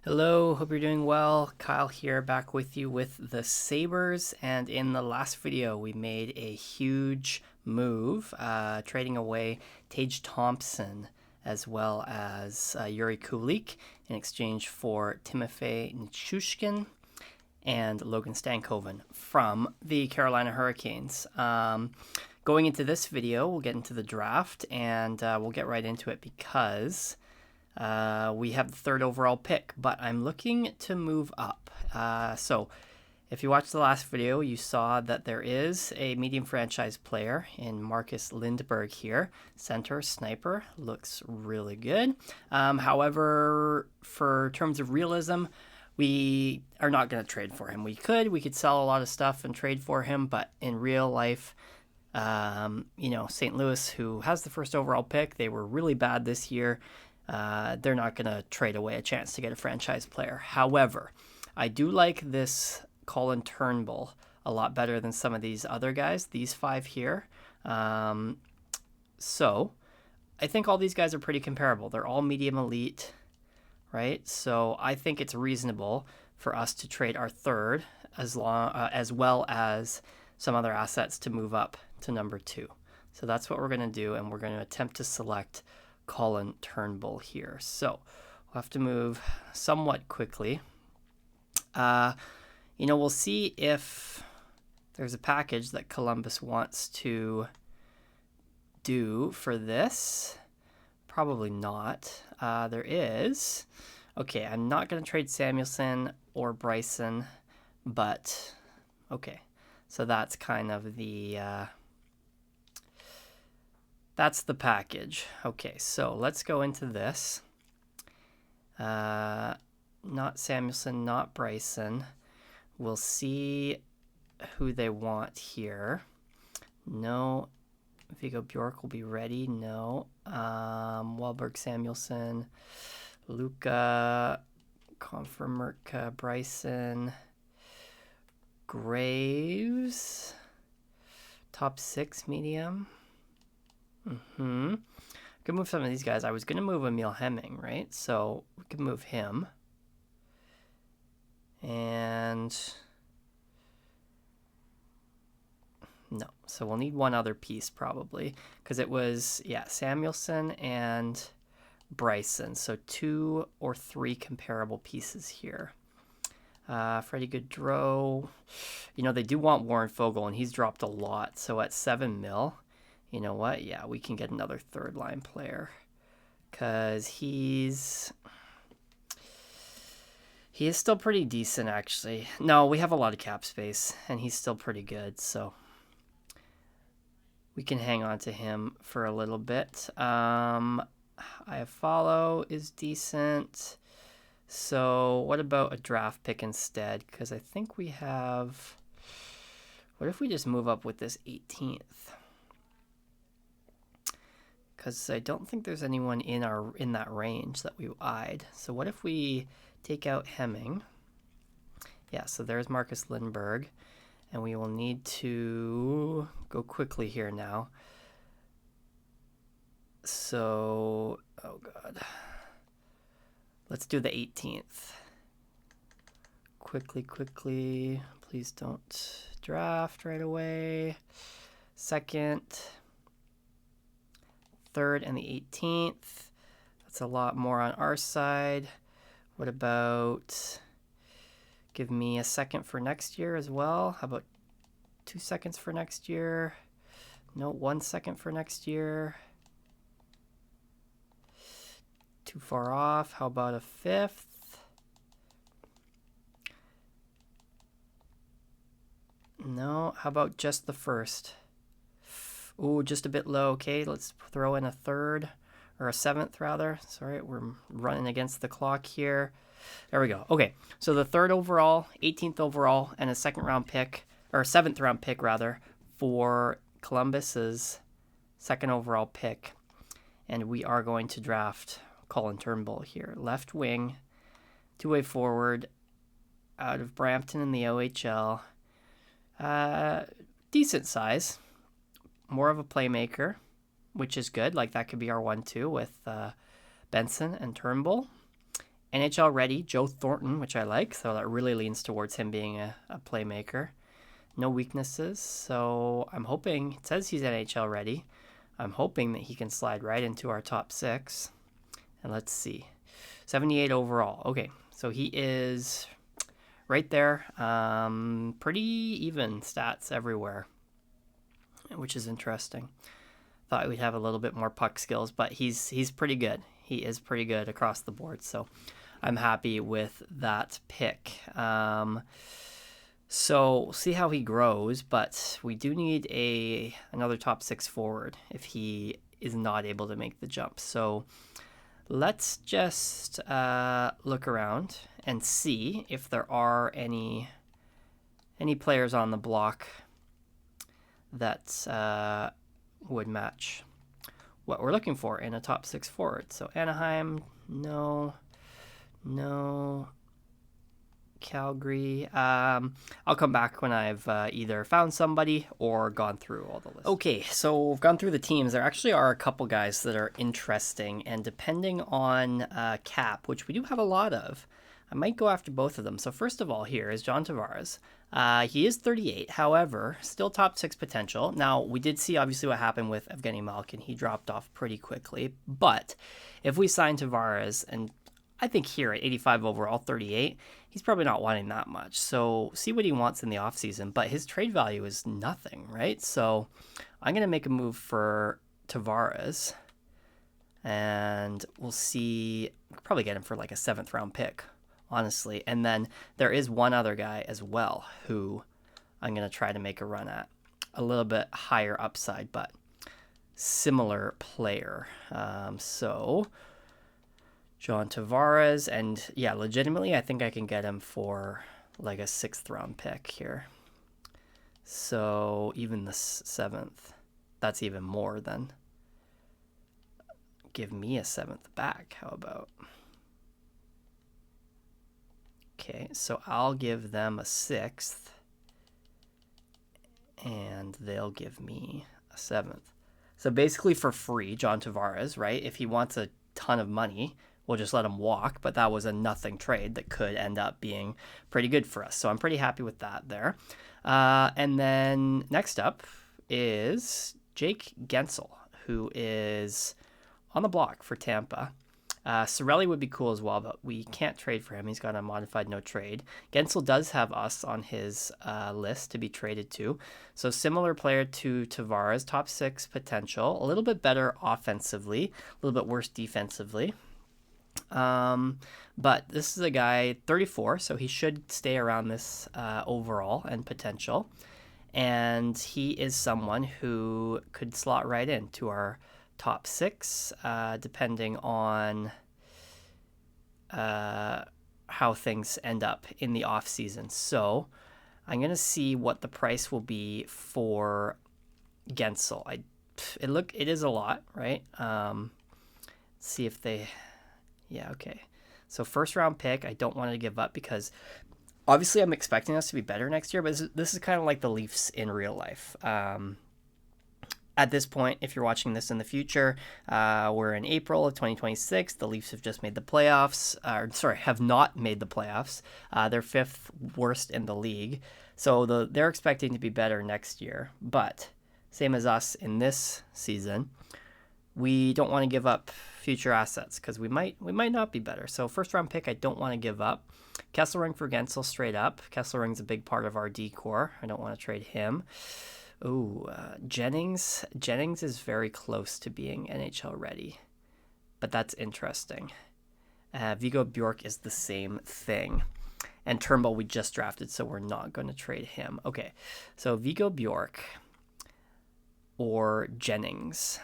Hello, hope you're doing well. Kyle here, back with you with the Sabres. And in the last video, we made a huge move, trading away Tage Thompson as well as Yuri Kulik in exchange for Timofey Nichushkin and Logan Stankoven from the Carolina Hurricanes. Going into this video, we'll get into the draft and we'll get right into it because we have the third overall pick, but I'm looking to move up. So if you watched the last video, you saw that there is a medium franchise player in Marcus Lindberg here. Center, sniper, looks really good. However, for terms of realism, we are not going to trade for him. We could sell a lot of stuff and trade for him, but in real life, St. Louis, who has the first overall pick, they were really bad this year. They're not going to trade away a chance to get a franchise player. However, I do like this Colin Turnbull a lot better than some of these other guys, these five here. So I think all these guys are pretty comparable. They're all medium elite, right? So I think it's reasonable for us to trade our third as well as some other assets to move up to number 2. So that's what we're going to do, and we're going to attempt to select Colin Turnbull here. So we'll have to move somewhat quickly. We'll see if there's a package that Columbus wants to do for this. Probably not. There is. Okay, I'm not going to trade Samuelson or Bryson, but okay. So that's kind of the that's the package. Okay, so let's go into this. Not Samuelson, not Bryson. We'll see who they want here. No. Vigo Bjork will be ready. No. Wahlberg, Samuelson, Luca, Konfermerka, Bryson, Graves, top 6 medium. Could move some of these guys. I was going to move Emil Hemming, right? So we could move him. And no. So we'll need one other piece probably because it was, Samuelson and Bryson. So 2 or 3 comparable pieces here. Freddie Gaudreau. They do want Warren Fogle, and he's dropped a lot. So at 7 mil, you know what? Yeah, we can get another third line player because he is still pretty decent, actually. No, we have a lot of cap space, and he's still pretty good, so we can hang on to him for a little bit. I have follow is decent. So what about a draft pick instead? Because I think we have... What if we just move up with this 18th? Because I don't think there's anyone in that range that we eyed. So what if we take out Hemming? Yeah, so there's Marcus Lindberg. And we will need to go quickly here now. So, oh God. Let's do the 18th. Quickly. Please don't draft right away. Second. Third and the 18th. That's a lot more on our side. What about give me a second for next year as well? How about 2 seconds for next year? No, 1 second for next year. Too far off. How about a 5th? No, how about just the 1st? Ooh, just a bit low. Okay, let's throw in a 3rd, or a 7th rather. Sorry, we're running against the clock here. There we go. Okay, so the 3rd overall, 18th overall, and a 2nd round pick, or 7th round pick rather, for Columbus's 2nd overall pick. And we are going to draft Colin Turnbull here. Left wing, 2-way forward, out of Brampton in the OHL. Decent size. More of a playmaker, which is good. Like, that could be our 1-2 with Benson and Turnbull. NHL ready Joe Thornton, which I like. So that really leans towards him being a playmaker. No weaknesses. So I'm hoping, it says he's NHL ready. I'm hoping that he can slide right into our top 6. And let's see. 78 overall. Okay, so he is right there. Pretty even stats everywhere, which is interesting. Thought we'd have a little bit more puck skills, but he's pretty good. He is pretty good across the board, so I'm happy with that pick. So we'll see how he grows, but we do need another top 6 forward if he is not able to make the jump. So let's just look around and see if there are any players on the block that would match what we're looking for in a top 6 forward. So Anaheim, no. Calgary. I'll come back when I've either found somebody or gone through all the lists. Okay, so we've gone through the teams. There actually are a couple guys that are interesting, and depending on cap, which we do have a lot of, I might go after both of them. So first of all, here is John Tavares. He is 38, however, still top 6 potential. Now, we did see obviously what happened with Evgeny Malkin. He dropped off pretty quickly, but if we sign Tavares, and I think here at 85 overall, 38, he's probably not wanting that much. So see what he wants in the offseason, but his trade value is nothing, right? So I'm going to make a move for Tavares, and we'll see. We'll probably get him for like a 7th round pick, honestly. And then there is one other guy as well who I'm going to try to make a run at. A little bit higher upside, but similar player. So John Tavares, and yeah, legitimately, I think I can get him for like a 6th round pick here. So even the 7th, that's even more than. Give me a 7th back. How about? Okay, so I'll give them a 6th, and they'll give me a 7th. So basically for free, John Tavares, right? If he wants a ton of money, we'll just let him walk, but that was a nothing trade that could end up being pretty good for us. So I'm pretty happy with that there. And then next up is Jake Gensel, who is on the block for Tampa. Cirelli would be cool as well, but we can't trade for him. He's got a modified no trade. Gensel does have us on his list to be traded to. So similar player to Tavares, top 6 potential, a little bit better offensively, a little bit worse defensively. But this is a guy 34, so he should stay around this overall and potential. And he is someone who could slot right into our top 6, depending on how things end up in the off season. So I'm gonna see what the price will be for Gensel. It is a lot, right? Let's see if they. Yeah, okay. So 1st round pick, I don't want to give up because obviously I'm expecting us to be better next year, but this is kind of like the Leafs in real life. At this point, if you're watching this in the future, we're in April of 2026. The Leafs have just made the playoffs. Have not made the playoffs. They're 5th worst in the league. So they're expecting to be better next year. But same as us in this season, we don't want to give up future assets because we might not be better. So 1st round pick, I don't want to give up. Kesselring for Gensel straight up. Kesselring's a big part of our D-core. I don't want to trade him. Ooh, Jennings. Jennings is very close to being NHL ready, but that's interesting. Viggo Bjork is the same thing. And Turnbull we just drafted, so we're not going to trade him. Okay, so Viggo Bjork or Jennings.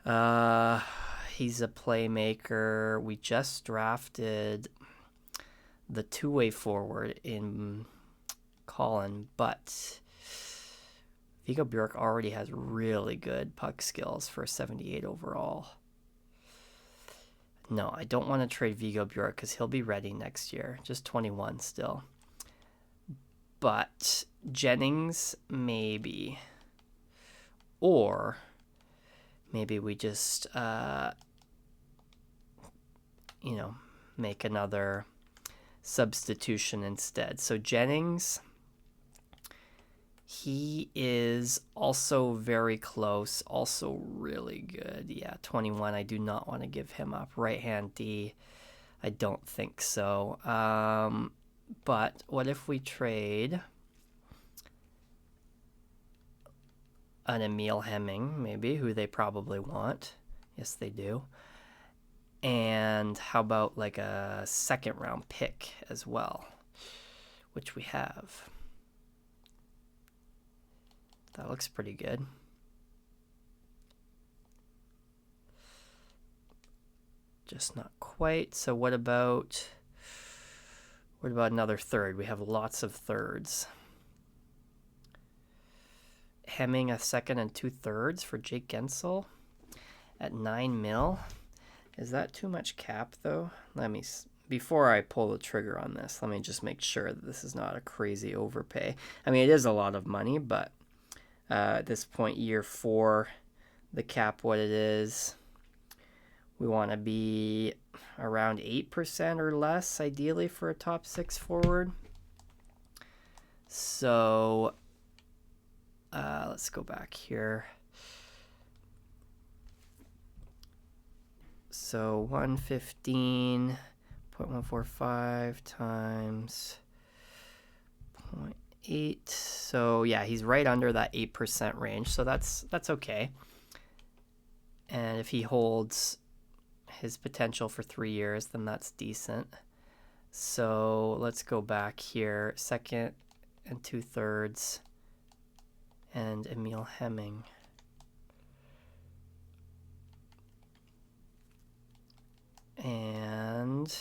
He's a playmaker. We just drafted the 2-way forward in Colin, but Viggo Bjork already has really good puck skills for 78 overall. No, I don't want to trade Viggo Bjork because he'll be ready next year. Just 21 still. But Jennings, maybe. Or maybe we just, you know, make another substitution instead. So Jennings, he is also very close, also really good. Yeah, 21. I do not want to give him up. Right-hand D, I don't think so. But what if we trade an Emil Hemming, maybe, who they probably want? Yes, they do. And how about like a second round pick as well, which we have. That looks pretty good. Just not quite. So what about another third? We have lots of thirds. Hemming a second and 2/3 for Jake Gensel at 9 mil. Is that too much cap though? Before I pull the trigger on this, let me just make sure that this is not a crazy overpay. I mean, it is a lot of money, but at this point, year 4, the cap what it is, we want to be around 8% or less, ideally, for a top 6 forward. So let's go back here. So 115.145 times 0.8. So yeah, he's right under that 8% range. So that's okay. And if he holds his potential for 3 years, then that's decent. So let's go back here. Second and 2/3 and Emil Hemming. And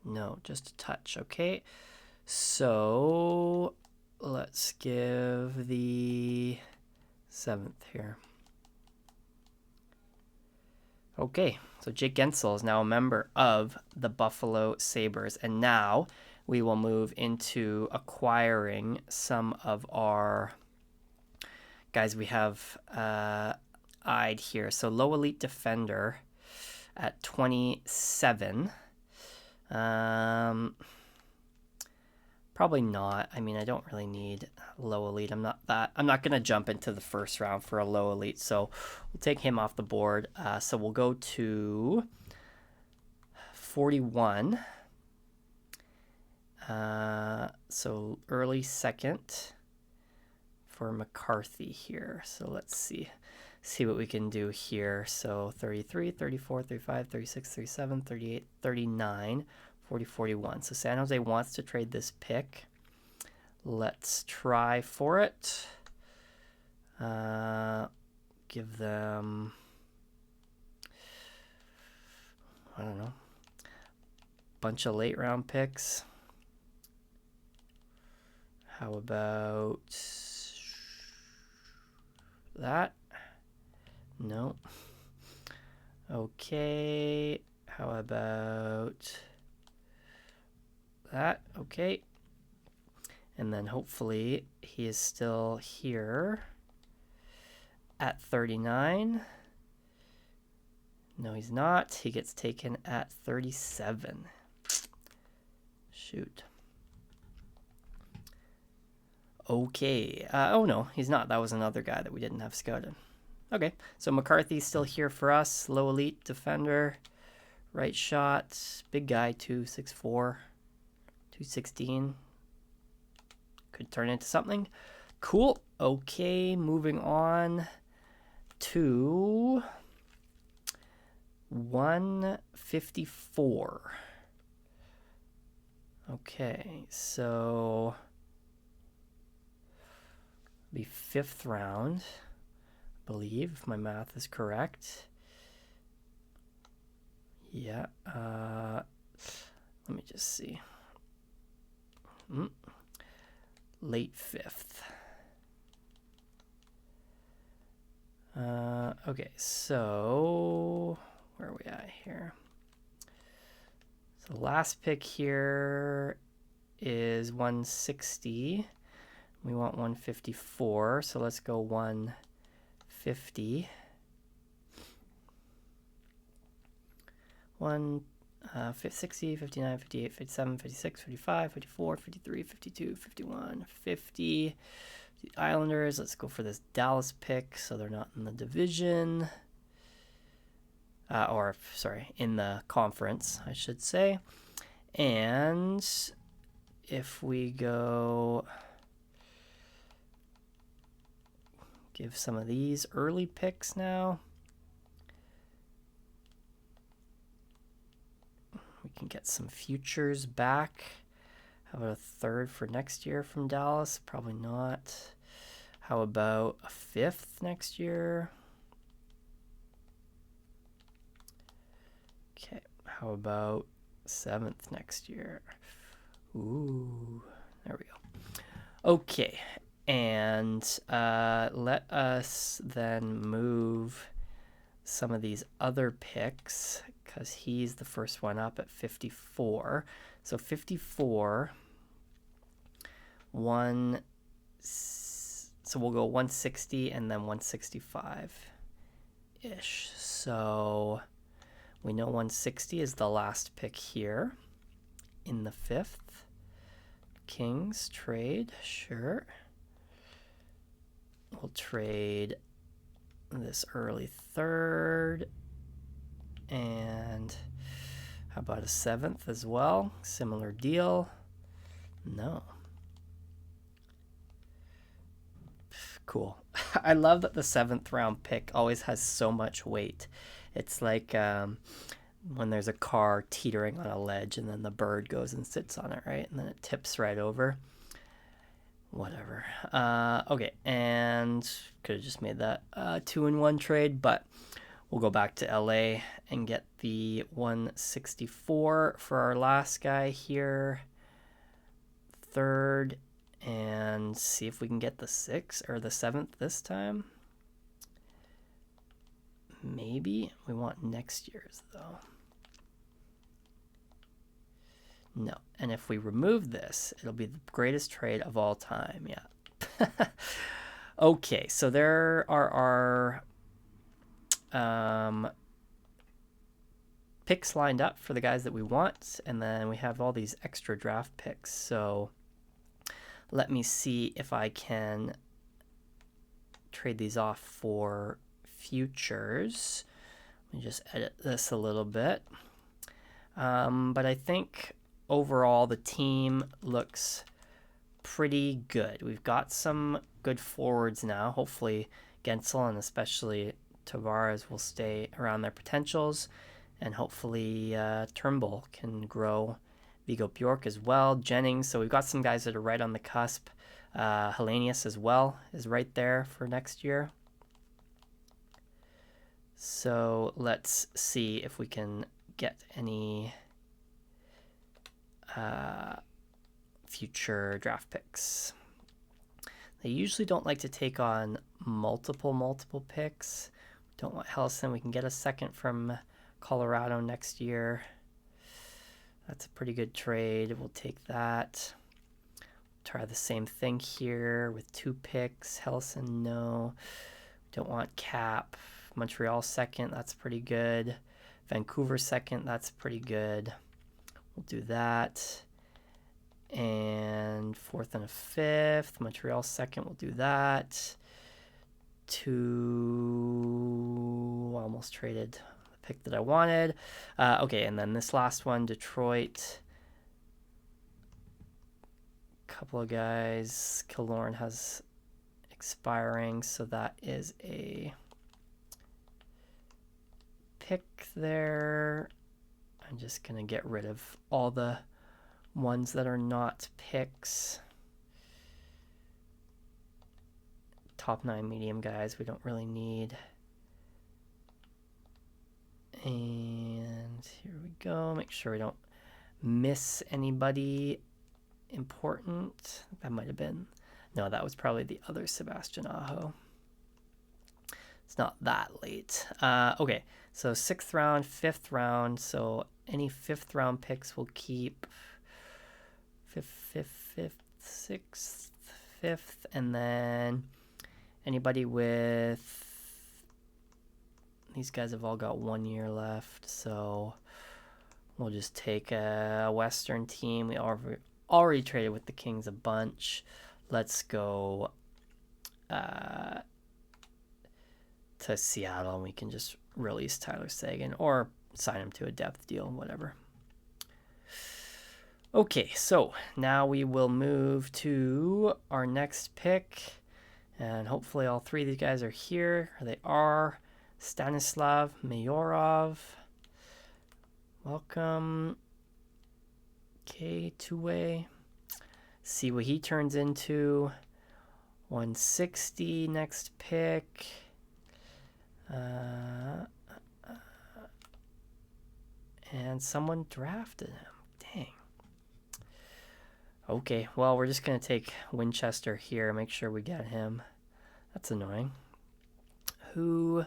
no, just a touch. Okay, so let's give the 7th here. Okay, so Jake Gensel is now a member of the Buffalo Sabres, and now we will move into acquiring some of our guys we have eyed here. So low elite defender at 27. Probably not. I mean, I don't really need low elite. I'm not gonna jump into the first round for a low elite, so we'll take him off the board. So we'll go to 41. So early second for McCarthy here. So let's see what we can do here. So 33, 34, 35, 36, 37, 38, 39, 40, 41. So San Jose wants to trade this pick. Let's try for it. Give them, I don't know, bunch of late round picks. How about that? No. Okay. How about that? Okay. And then hopefully he is still here at 39. No, he's not. He gets taken at 37. Shoot. Okay. Oh, no, he's not. That was another guy that we didn't have scouted. Okay, so McCarthy's still here for us. Low elite defender. Right shot. Big guy, 2'6'4", 216. Could turn into something. Cool. Okay, moving on to 154. Okay, so the 5th round, I believe, if my math is correct. Yeah, let me just see. Late 5th. Okay, so where are we at here? So the last pick here is 160. We want 154, so let's go 150. 1, 60, 59, 58, 57, 56, 55, 54, 53, 52, 51, 50. The Islanders, let's go for this Dallas pick so they're not in the division. In the conference, I should say. And if we go give some of these early picks now, we can get some futures back. How about a third for next year from Dallas? Probably not. How about a fifth next year? Okay, how about seventh next year? Ooh, there we go. Okay, and let us then move some of these other picks because he's the first one up at 54. So 54, so we'll go 160 and then 165-ish. So we know 160 is the last pick here in the fifth. Kings trade, sure. We'll trade this early third. And how about a seventh as well? Similar deal. No. Cool. I love that the 7th round pick always has so much weight. It's like when there's a car teetering on a ledge and then the bird goes and sits on it, right? And then it tips right over. Whatever. Okay, and could have just made that a 2-in-1 trade, but we'll go back to LA and get the 164 for our last guy here. Third, and see if we can get the 6th or the 7th this time. Maybe. We want next year's though. No. And if we remove this, it'll be the greatest trade of all time. Yeah. Okay, so there are our picks lined up for the guys that we want, and then we have all these extra draft picks. So let me see if I can trade these off for futures. Let me just edit this a little bit. But I think overall the team looks pretty good. We've got some good forwards now. Hopefully Gensel and especially Tavares will stay around their potentials, and hopefully Turnbull can grow. Vigo Bjork as well, Jennings. So we've got some guys that are right on the cusp. Hellenius as well is right there for next year. So let's see if we can get any future draft picks. They usually don't like to take on multiple picks. Don't want Helleson. We can get a second from Colorado next year. That's a pretty good trade. We'll take that. Try the same thing here with 2 picks. Helleson, no. Don't want Cap. Montreal second, that's pretty good. Vancouver second, that's pretty good. We'll do that. And 4th and a 5th. Montreal second, we'll do that. 2, almost traded the pick that I wanted. Okay, and then this last one, Detroit. Couple of guys. Killorn has expiring, so that is a pick there. I'm just gonna get rid of all the ones that are not picks. Top 9 medium guys we don't really need. And here we go. Make sure we don't miss anybody important. That might have been, no, that was probably the other Sebastian Aho. It's not that late. Okay, so 6th round, 5th round. So any 5th round picks we'll keep. 5th, 6th, 5th, and then anybody with, these guys have all got 1 year left. So We'll just take a Western team. We already traded with the Kings a bunch. Let's go to Seattle, and we can just release Tyler Seguin or sign him to a depth deal, whatever. Okay, so now we will move to our next pick, and hopefully all three of these guys are here. They are. Stanislav Mayorov. Welcome. Okay, two-way. See what he turns into. 160 next pick. And someone drafted him. Dang. Okay, well, we're just going to take Winchester here. Make sure we get him. That's annoying. Who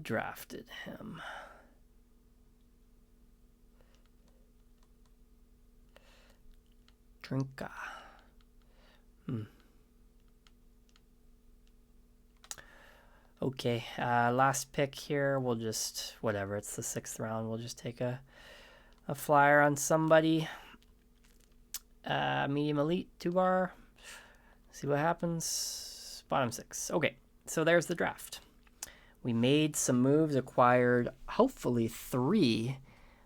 drafted him? Drinka. Okay, last pick here. We'll just, whatever, it's the 6th round. We'll just take a flyer on somebody. Medium elite, 2-bar. See what happens. Bottom 6. Okay, so there's the draft. We made some moves, acquired hopefully 3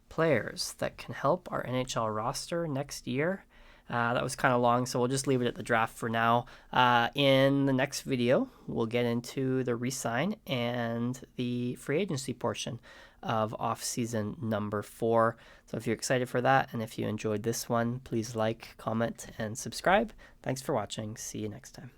players that can help our NHL roster next year. That was kind of long, so we'll just leave it at the draft for now. In the next video, we'll get into the re-sign and the free agency portion of off-season number 4. So if you're excited for that, and if you enjoyed this one, please like, comment, and subscribe. Thanks for watching. See you next time.